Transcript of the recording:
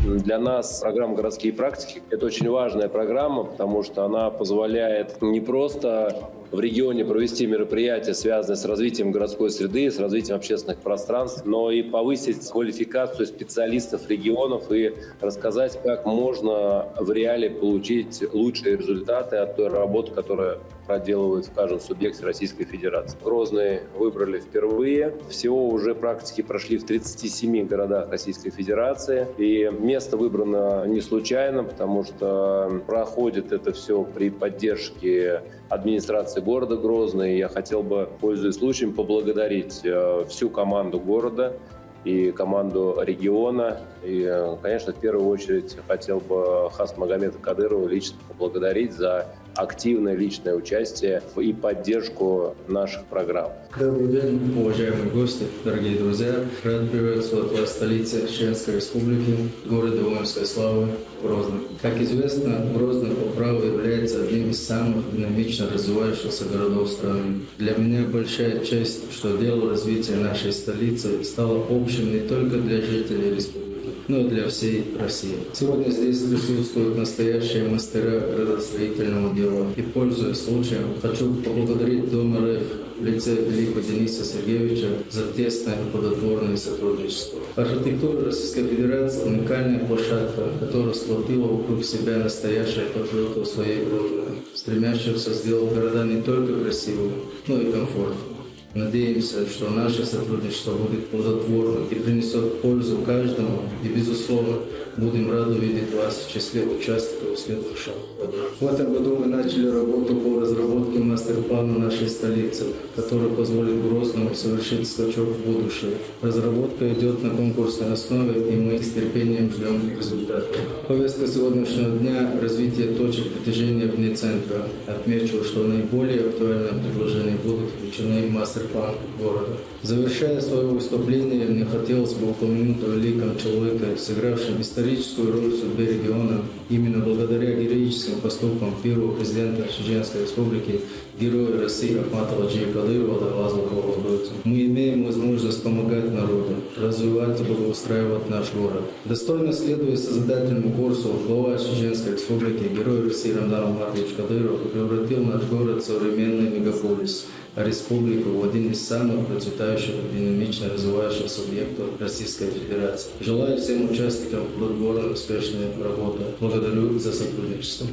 Для нас программа «Городские практики» — это очень важная программа, потому что она позволяет не просто в регионе провести мероприятия, связанные с развитием городской среды, с развитием общественных пространств, но и повысить квалификацию специалистов регионов и рассказать, как можно в реале получить лучшие результаты от той работы, которая проделывают в каждом субъекте Российской Федерации. Грозный выбрали впервые. Всего уже практики прошли в 37 городах Российской Федерации. И место выбрано не случайно, потому что проходит это все при поддержке администрации города Грозный. Я хотел бы, пользуясь случаем, поблагодарить всю команду города и команду региона. И, конечно, в первую очередь хотел бы Хасана Магомеда Кадырова лично поблагодарить за активное личное участие и поддержку наших программ. Добрый день, уважаемые гости, дорогие друзья. Рад приветствовать вас в столице Чеченской Республики, городе воинской славы Грозный. Как известно, Грозный по праву является одним из самых динамично развивающихся городов страны. Для меня большая честь, что дело развития нашей столицы стало общим не только для жителей республики, но и для всей России. Сегодня здесь присутствуют настоящие мастера градостроительного дела. И, пользуясь случаем, хочу поблагодарить Дом РФ в лице великого Дениса Сергеевича за тесное и плодотворное сотрудничество. Архитектура Российской Федерации – уникальная площадка, которая сплотила вокруг себя настоящих патриотов своей Родины, стремящихся сделать города не только красивыми, но и комфортными. Надеемся, что наше сотрудничество будет плодотворным и принесет пользу каждому, и, безусловно, будем рады видеть вас в числе участников следующего года. В этом году мы начали работу по разработке мастер-плана нашей столицы, который позволит Грозному совершить скачок в будущее. Разработка идет на конкурсной основе, и мы с терпением ждем результатов. Повестка сегодняшнего дня – развитие точек притяжения вне центра. Отмечу, что наиболее актуальные предложения будут включены в мастер-план города. Завершая свое выступление, мне хотелось бы упомянуть о великом человеке, сыгравшем историческую роль в судьбе региона. Именно благодаря героическим поступкам первого президента Чеченской Республики, героя России Ахмата Хаджи Кадырова, мы имеем возможность помогать народу, развивать и благоустраивать наш город. Достойно следуя созидательному курсу, глава Чеченской Республики, герой России Рамзан Ахматович Кадыров превратил наш город в современный мегаполис, а республику в один из самых процветающих и динамично развивающихся объектов Российской Федерации. Желаю всем участникам плодотворной успешной работы. Благодарю за сотрудничество.